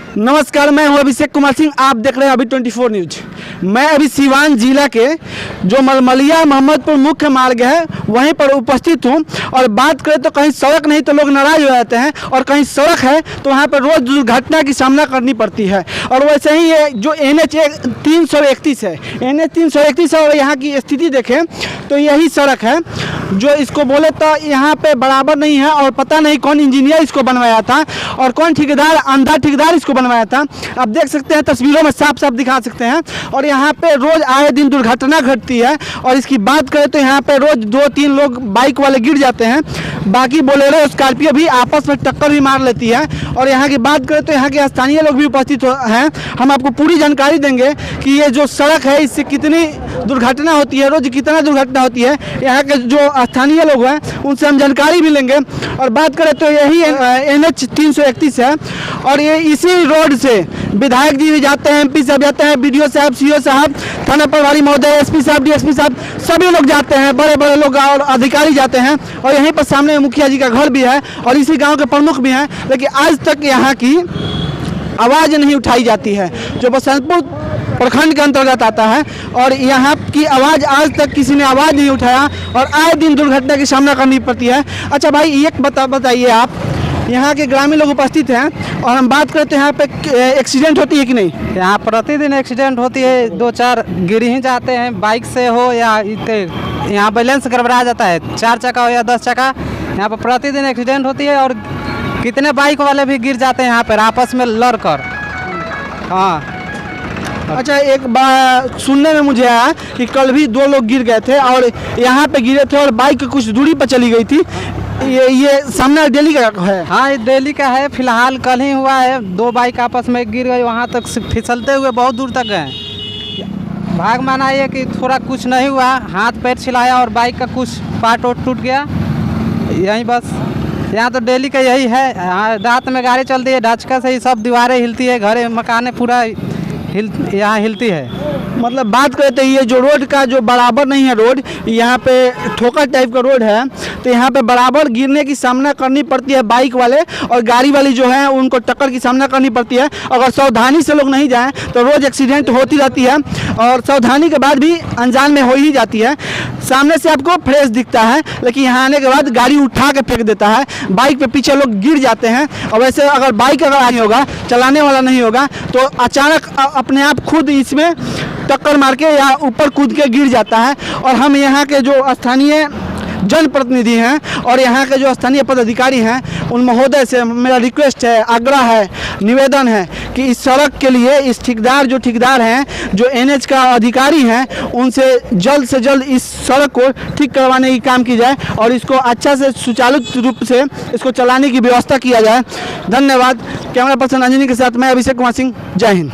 नमस्कार, मैं हूं अभिषेक कुमार सिंह। आप देख रहे हैं अभी 24 न्यूज। मैं अभी सीवान जिला के जो मलमलिया मोहम्मदपुर मुख्य मार्ग है वहीं पर उपस्थित हूं। और बात करें तो कहीं सड़क नहीं तो लोग नाराज हो जाते हैं, और कहीं सड़क है तो वहां पर रोज दुर्घटना की सामना करनी पड़ती है। और वैसे ही ये जो NH 331 है, NH 331 है, और यहाँ की स्थिति देखें तो यही सड़क है जो इसको बोले तो यहाँ पे बराबर नहीं है। और पता नहीं कौन इंजीनियर इसको बनवाया था और कौन ठेकेदार, अंधा ठेकेदार इसको बनवाया था। आप देख सकते हैं, तस्वीरों में साफ साफ दिखा सकते हैं। और यहाँ पे रोज आए दिन दुर्घटना घटती है। और इसकी बात करें तो यहाँ पे रोज 2-3 लोग बाइक वाले गिर जाते हैं, बाकी बोलेरो स्कॉर्पियो भी आपस में टक्कर भी मार लेती है। और यहाँ की बात करें तो यहाँ के स्थानीय लोग भी उपस्थित हैं। हम आपको पूरी जानकारी देंगे कि ये जो सड़क है इससे कितनी दुर्घटना होती है, रोज कितना दुर्घटना होती है। यहाँ के जो स्थानीय लोग हैं उनसे हम जानकारी भी लेंगे। और बात करें तो यही NH 331 है। और ये इसी रोड से विधायक जी भी जाते हैं, MP साहब जाते हैं, BDO साहब, CO साहब, थाना प्रभारी महोदय, SP साहब, DSP साहब, सभी लोग जाते हैं, बड़े बड़े लोग और अधिकारी जाते हैं। और यहीं पर सामने मुखिया जी का घर भी है और इसी गांव के प्रमुख भी हैं। लेकिन आज तक यहाँ की आवाज़ नहीं उठाई जाती है, जो बसंतपुर प्रखंड के अंतर्गत आता है। और यहाँ की आवाज़ आज तक किसी ने आवाज़ नहीं उठाया और आए दिन दुर्घटना की सामना करनी पड़ती है। अच्छा भाई, एक बताइए, आप यहाँ के ग्रामीण लोग उपस्थित हैं और हम बात करते हैं यहाँ पे एक्सीडेंट होती है कि नहीं? यहाँ प्रतिदिन एक्सीडेंट होती है, 2-4 गिर ही जाते हैं, बाइक से हो या यहाँ बैलेंस गड़बड़ा जाता है, 4 चक्का हो या 10 चक्का। यहाँ पर प्रतिदिन एक्सीडेंट होती है और कितने बाइक वाले भी गिर जाते हैं यहाँ पर आपस में लड़कर। हाँ। अच्छा, एक बार सुनने में मुझे आया कि कल भी 2 लोग गिर गए थे और यहाँ पे गिरे थे और बाइक कुछ दूरी पर चली गई थी। ये सामने डेली का है? हाँ, ये डेली का है। फिलहाल कल ही हुआ है, 2 बाइक आपस में गिर गई, वहाँ तक फिसलते हुए बहुत दूर तक गए। भाग माना ये कि थोड़ा कुछ नहीं हुआ, हाथ पैर छिलाया और बाइक का कुछ पार्ट वार्ट टूट गया, यही बस। यहाँ तो डेली का यही है। हाँ, रात में गाड़ी चलती है, ढांचका से ही सब दीवारें हिलती है, घरे मकाने पूरा यहाँ हिलती है। मतलब बात करें तो ये जो रोड का जो बराबर नहीं है, रोड यहाँ पे ठोकर टाइप का रोड है, तो यहाँ पे बराबर गिरने की सामना करनी पड़ती है बाइक वाले, और गाड़ी वाली जो है उनको टक्कर की सामना करनी पड़ती है। अगर सावधानी से लोग नहीं जाएं तो रोज एक्सीडेंट होती रहती है और सावधानी के बाद भी अनजान में हो ही जाती है। सामने से आपको फ्रेश दिखता है, लेकिन यहाँ आने के बाद गाड़ी उठा के फेंक देता है, बाइक पे पीछे लोग गिर जाते हैं। और वैसे अगर बाइक अगर नहीं होगा, चलाने वाला नहीं होगा, तो अचानक अपने आप खुद इसमें टक्कर मार के या ऊपर कूद के गिर जाता है। और हम यहाँ के जो स्थानीय जनप्रतिनिधि हैं और यहाँ के जो स्थानीय पदाधिकारी हैं उन महोदय से मेरा रिक्वेस्ट है, आग्रह है, निवेदन है कि इस सड़क के लिए इस ठेकेदार हैं, जो NH का अधिकारी हैं, उनसे जल्द से जल्द इस सड़क को ठीक करवाने की काम की जाए और इसको अच्छा से सुचारू रूप से इसको चलाने की व्यवस्था किया जाए। धन्यवाद। कैमरा पर्सन अंजनी के साथ मैं अभिषेक कुमार सिंह। जय हिंद।